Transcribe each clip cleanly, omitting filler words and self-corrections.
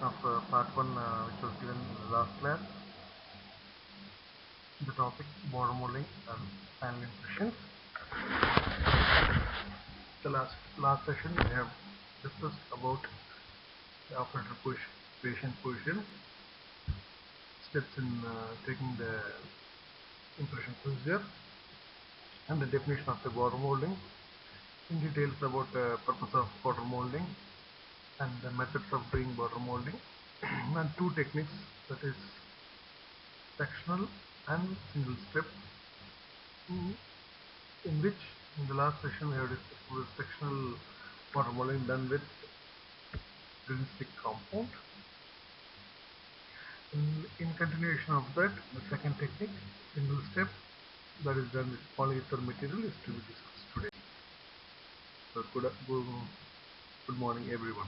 continuation of part 1 which was given in the last class. The topic border modeling and panel impressions. The last session we have discussed about the operator position, patient position, steps in taking the impression procedure, and the definition of the border modeling, in details about the purpose of border modeling and the methods of doing border modeling, and two techniques, that is sectional and single step, in which in the last session we have discussed the sectional border modeling done with green stick compound. In continuation of that, the second technique, single step, that is done with polyether material, is to be discussed today. So good morning everyone.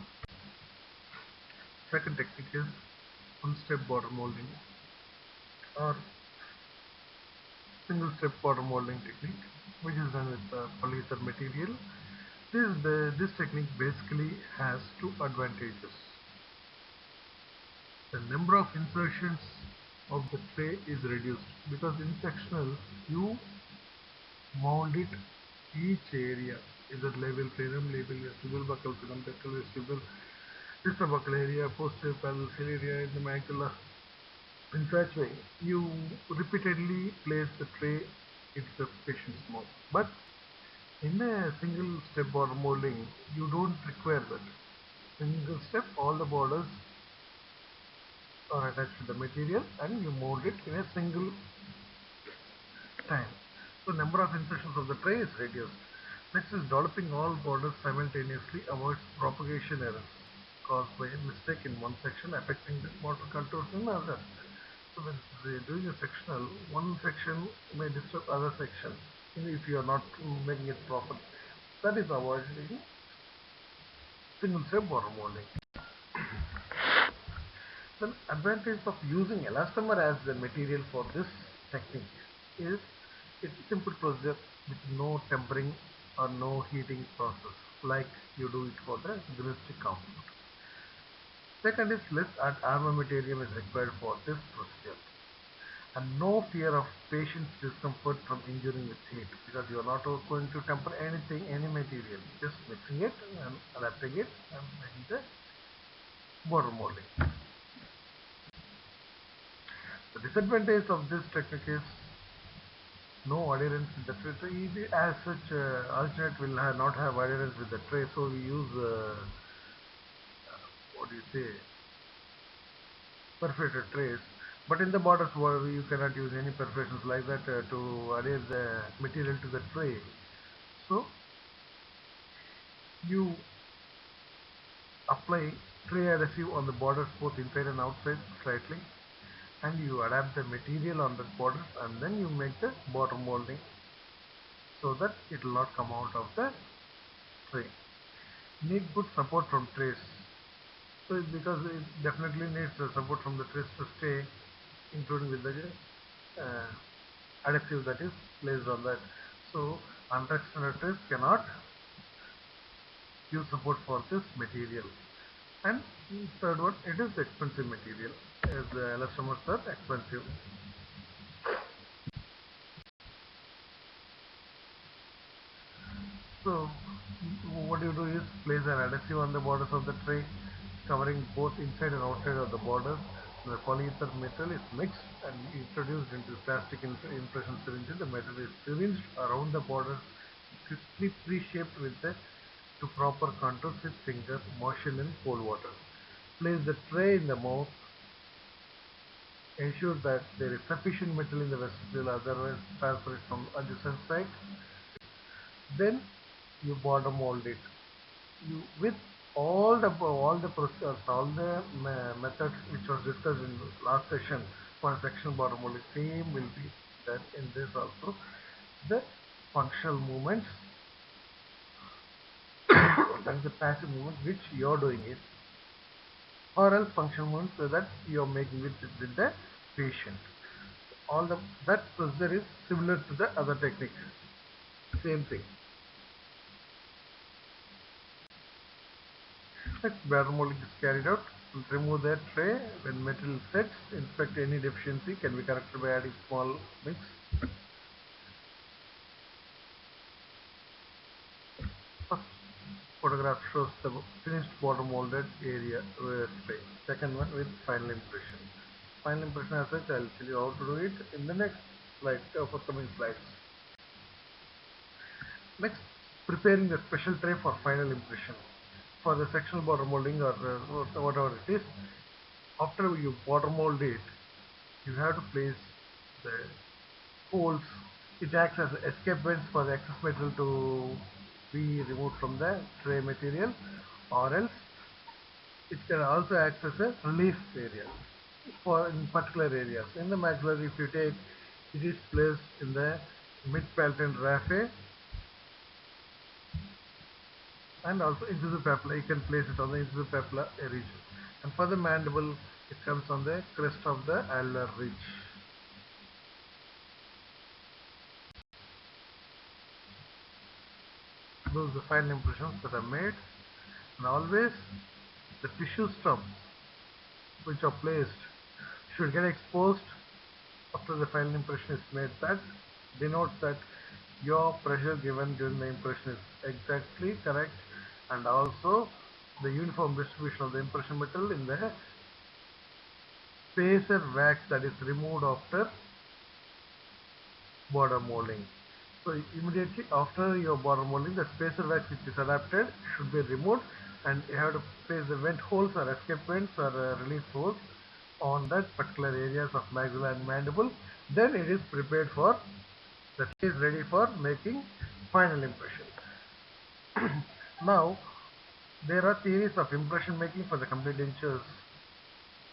Second technique is one-step border molding or single step border molding technique, which is done with polyether material. This technique basically has two advantages. The number of insertions of the tray is reduced, because in sectional you mold it each area, either label film, label vestibule, buccal film, buccal vestibule, distal buccal area, posterior parallel cell area in the macula. In such way, you repeatedly place the tray into the patient's mouth. But in a single step border molding, you don't require that. Single step, all the borders are attached to the material and you mold it in a single time. So number of insertions of the tray is reduced. Next is developing all borders simultaneously avoids propagation errors caused by a mistake in one section affecting the motor contours in another. So when doing a sectional, one section may disturb other section if you are not making it properly. That is avoided in single step border molding. The advantage of using elastomer as the material for this technique is it's simple procedure with no tempering or no heating process like you do it for the green stick compound. Second is less armamentarium is required for this procedure, and no fear of patient's discomfort from injuring with heat, because you are not going to temper anything, any material, just mixing it and adapting it and making the border molding. The disadvantage of this technique is no adherence with the tray. So as such, alternate will not have adherence with the tray, so we use what do you say, perforated trays. But in the borders, you cannot use any perforations like that to adhere the material to the tray. So you apply tray adhesive on the borders both inside and outside slightly, and you adapt the material on the borders, and then you make the border molding so that it will not come out of the tray. Need good support from trays. So because it definitely needs support from the trays to stay, including with the adhesive that is placed on that. So unextended trays cannot give support for this material. And third one, it is expensive material, as the elastomers are expensive. So what you do is place an adhesive on the borders of the tray, covering both inside and outside of the borders. The polyether metal is mixed and introduced into plastic impression syringe. The metal is syringed around the borders, quickly pre-shaped with the to proper contours with finger motion in cold water. Place the tray in the mouth. Ensure that there is sufficient metal in the vestibule, otherwise transfer it from adjacent side. Then you border mold it. You with all the procedures, all the methods which was discussed in the last session for sectional border molding, same will be done in this also. The functional movements that is the passive movement which you are doing it, or else functional movements so that you are making with the patient. All that procedure is similar to the other technique. Same thing. Next, border molding is carried out. remove the tray when material sets. Inspect any deficiency can be corrected by adding small mix. First photograph shows the finished bottom molded area tray. Second one with final impression. Final impression as such, I'll tell you how to do it in the next slide, forthcoming slides. Next, preparing the special tray for final impression. For the sectional border molding or whatever it is, after you border mold it, you have to place the holes. It acts as escape vents for the excess material to be removed from the tray material, or else it can also act as a relief area for in particular areas. In the maxillary, if you take, it is placed in the mid-palatal raphe and also incisor papilla. You can place it on the incisor papilla region. And for the mandible, it comes on the crest of the alveolar ridge. Those are the final impressions that are made. And always the tissue stubs which are placed should get exposed after the final impression is made. That denotes that your pressure given during the impression is exactly correct, and also the uniform distribution of the impression material in the spacer wax that is removed after border molding. So immediately after your border molding, the spacer wax which is adapted should be removed, and you have to place the vent holes or escape vents or release holes on that particular areas of maxilla and mandible. Then it is prepared for, the tray is ready for making final impression. Now there are theories of impression making for the complete dentures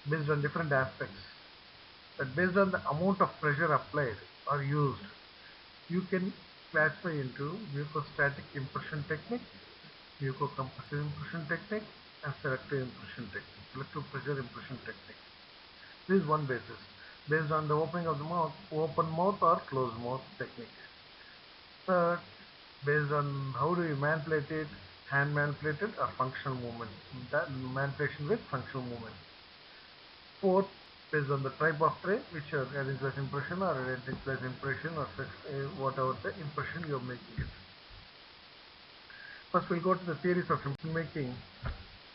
based on different aspects. But based on the amount of pressure applied or used, you can classify into mucostatic impression technique, mucocompressive impression technique, and selective impression technique, selective pressure impression technique. This is one basis, based on the opening of the mouth, open mouth or closed mouth technique. Third, based on how do you manipulate it, hand manipulated or functional movement, that manipulation with functional movement. Fourth, based on the type of tray, which are adhesive impression or identical impression or whatever the impression you are making it. First, we'll go to the theories of impression making.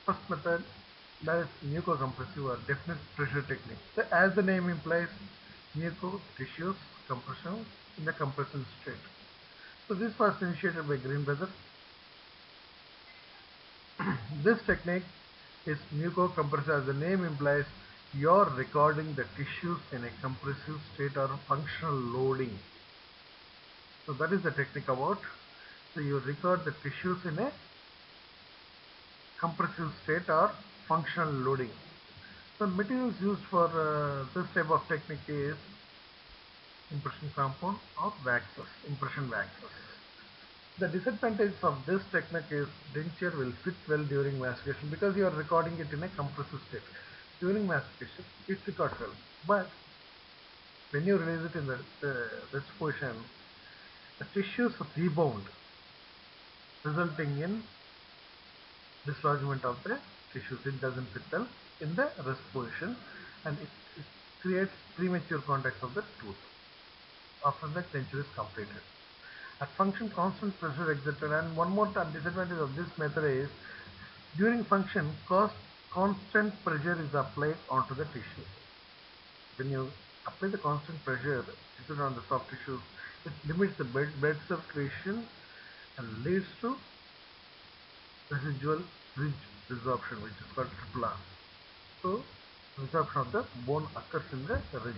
First method, that is mucocompressive or definite pressure technique. So, as the name implies, muco tissues compression in the compression state. So this was initiated by Greenberger. This technique is mucocompressive. As the name implies, you're recording the tissues in a compressive state or functional loading. So that is the technique about. So you record the tissues in a compressive state or functional loading. The materials used for this type of technique is impression compound or waxes, impression waxes. The disadvantage of this technique is denture will fit well during mastication because you are recording it in a compressive state. During mastication, it records well, but when you release it in the rest position, the tissues rebound, resulting in dislodgement of the tissues. It doesn't fit well in the rest position, and it creates premature contacts of the tooth after the denture is completed. At function, constant pressure exerted, and one more disadvantage of this method is during function, constant pressure is applied onto the tissue. When you apply the constant pressure exerted on the soft tissues, it limits the blood circulation and leads to residual ridge resorption, which is called triple R. So, resorption of the bone occurs in the ridge.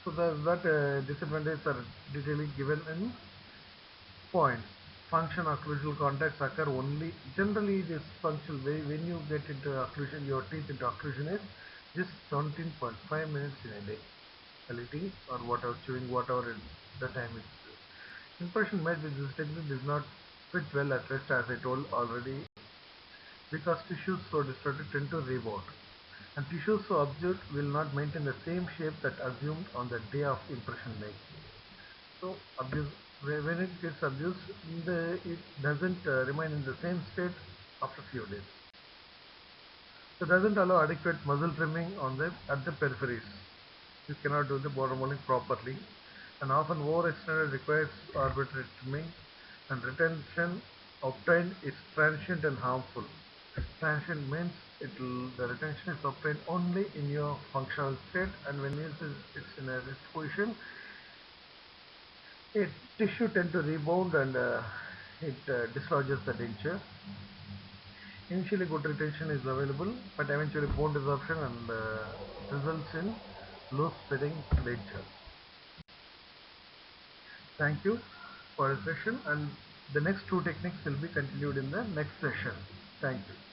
So that disadvantages are detailedly given in points. Function occlusal contacts occur only, generally this function when you get into occlusion, your teeth into occlusion is just 17.5 minutes in a day. Eating or whatever, chewing whatever the time is. Impression made with this technique does not fit well at rest, as I told already, because tissues so distorted tend to rebound. And tissues so observed will not maintain the same shape that assumed on the day of impression making. So when it gets abused, it doesn't remain in the same state after few days. So it doesn't allow adequate muscle trimming at the peripheries. You cannot do the border molding properly, and often overextended requires arbitrary trimming, and retention obtained is transient and harmful. Transient means the retention is obtained only in your functional state, and when it's in a rest position, it tissue tend to rebound and it dislodges the denture. Initially good retention is available, but eventually bone resorption and results in loose fitting denture. Thank you for the session, and the next two techniques will be continued in the next session. Thank you.